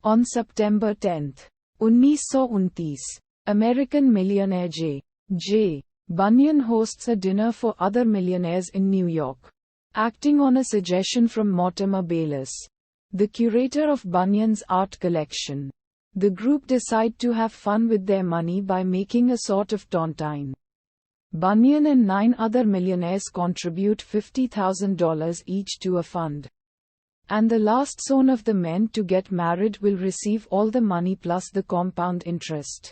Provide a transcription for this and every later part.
On September 10, 1929, American millionaire J. Bunyan hosts a dinner for other millionaires in New York. Acting on a suggestion from Mortimer Bayliss, the curator of Bunyan's art collection, the group decide to have fun with their money by making a sort of tontine. Bunyan and 9 other millionaires contribute $50,000 each to a fund. And the last son of the men to get married will receive all the money plus the compound interest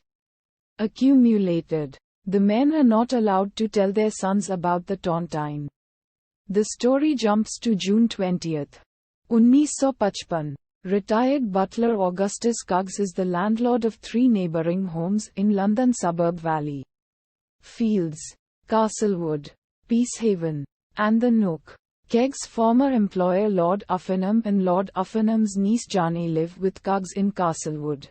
accumulated. The men are not allowed to tell their sons about the tontine. The story jumps to June 20, 1955. Retired butler Augustus Keggs is the landlord of 3 neighbouring homes in London suburb Valley Fields, Castlewood, Peacehaven, and the Nook. Keggs' former employer Lord Uffenham and Lord Uffenham's niece Jane live with Keggs in Castlewood.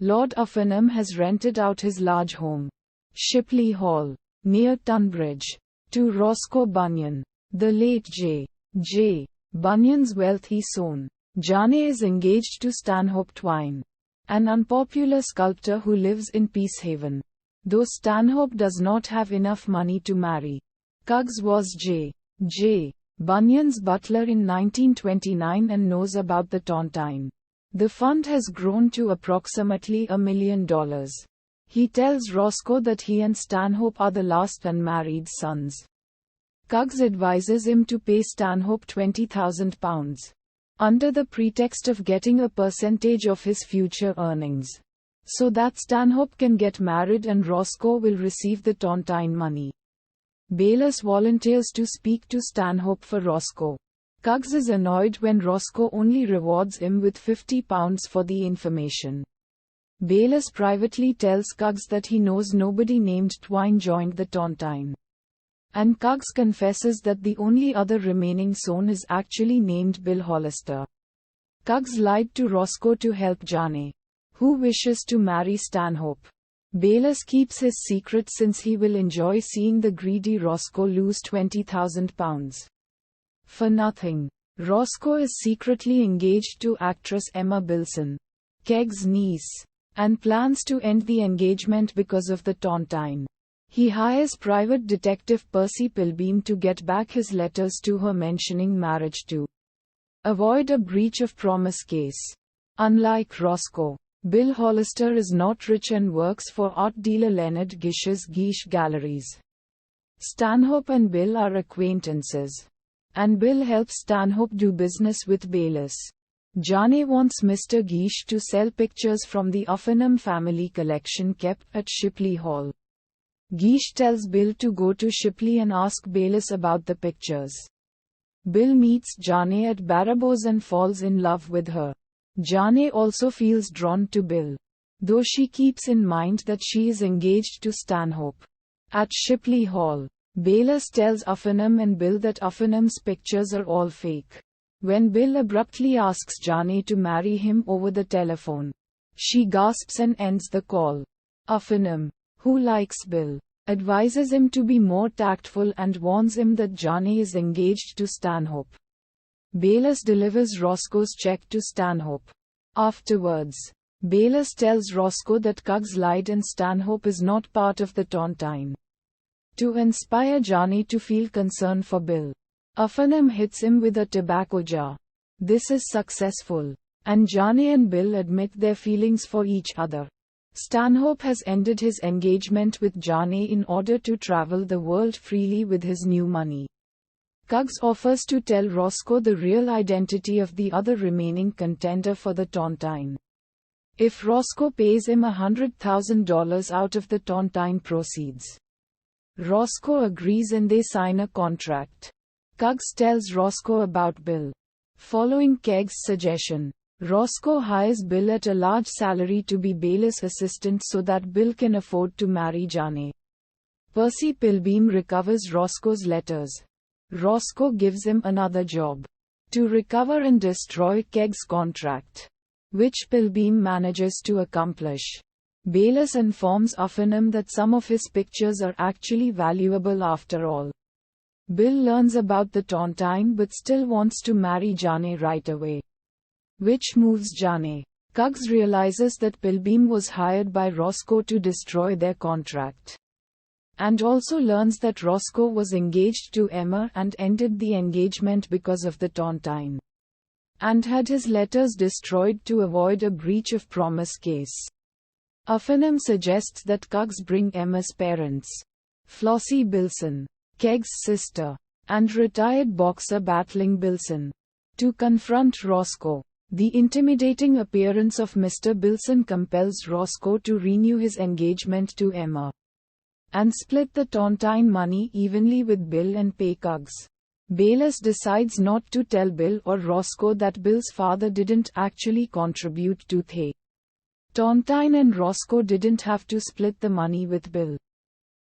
Lord Uffenham has rented out his large home, Shipley Hall, near Tunbridge, to Roscoe Bunyan, the late J. Bunyan's wealthy son. Jane is engaged to Stanhope Twine, an unpopular sculptor who lives in Peacehaven, though Stanhope does not have enough money to marry. Keggs was J. Bunyan's butler in 1929 and knows about the tontine. The fund has grown to approximately $1 million. He tells Roscoe that he and Stanhope are the last unmarried sons. Keggs advises him to pay Stanhope £20,000, under the pretext of getting a percentage of his future earnings, so that Stanhope can get married and Roscoe will receive the tontine money. Bayliss volunteers to speak to Stanhope for Roscoe. Keggs is annoyed when Roscoe only rewards him with £50 for the information. Bayliss privately tells Keggs that he knows nobody named Twine joined the tontine. And Keggs confesses that the only other remaining son is actually named Bill Hollister. Keggs lied to Roscoe to help Jane, who wishes to marry Stanhope. Bayliss keeps his secret since he will enjoy seeing the greedy Roscoe lose £20,000 for nothing. Roscoe is secretly engaged to actress Emma Bilson, Keggs' niece, and plans to end the engagement because of the tontine. He hires private detective Percy Pilbeam to get back his letters to her mentioning marriage to avoid a breach of promise case. Unlike Roscoe, Bill Hollister is not rich and works for art dealer Leonard Gish's Gish Galleries. Stanhope and Bill are acquaintances, and Bill helps Stanhope do business with Bayliss. Jane wants Mr. Gish to sell pictures from the Uffenham family collection kept at Shipley Hall. Gish tells Bill to go to Shipley and ask Bayliss about the pictures. Bill meets Jane at Barabos and falls in love with her. Jane also feels drawn to Bill, though she keeps in mind that she is engaged to Stanhope. At Shipley Hall, Bayliss tells Uffenham and Bill that Uffenham's pictures are all fake. When Bill abruptly asks Jane to marry him over the telephone, she gasps and ends the call. Uffenham, who likes Bill, advises him to be more tactful and warns him that Jane is engaged to Stanhope. Bayliss delivers Roscoe's check to Stanhope. Afterwards, Bayliss tells Roscoe that Keggs lied and Stanhope is not part of the tontine. To inspire Jane to feel concern for Bill, Uffenham hits him with a tobacco jar. This is successful, and Jane and Bill admit their feelings for each other. Stanhope has ended his engagement with Jane in order to travel the world freely with his new money. Keggs offers to tell Roscoe the real identity of the other remaining contender for the tontine. If Roscoe pays him $100,000 out of the tontine proceeds. Roscoe agrees and they sign a contract. Keggs tells Roscoe about Bill. Following Keggs' suggestion, Roscoe hires Bill at a large salary to be Bayliss' assistant so that Bill can afford to marry Jane. Percy Pilbeam recovers Roscoe's letters. Roscoe gives him another job, to recover and destroy Keggs' contract, which Pilbeam manages to accomplish. Bayliss informs Uffenham that some of his pictures are actually valuable after all. Bill learns about the tontine but still wants to marry Jane right away, which moves Jane. Keggs realizes that Pilbeam was hired by Roscoe to destroy their contract. And also learns that Roscoe was engaged to Emma and ended the engagement because of the tontine. And had his letters destroyed to avoid a breach of promise case. Uffenham suggests that Keggs bring Emma's parents, Flossie Bilson, Keggs' sister, and retired boxer Battling Bilson, to confront Roscoe. The intimidating appearance of Mr. Bilson compels Roscoe to renew his engagement to Emma and split the tontine money evenly with Bill and pay Keggs. Bayliss decides not to tell Bill or Roscoe that Bill's father didn't actually contribute to the tontine and Roscoe didn't have to split the money with Bill.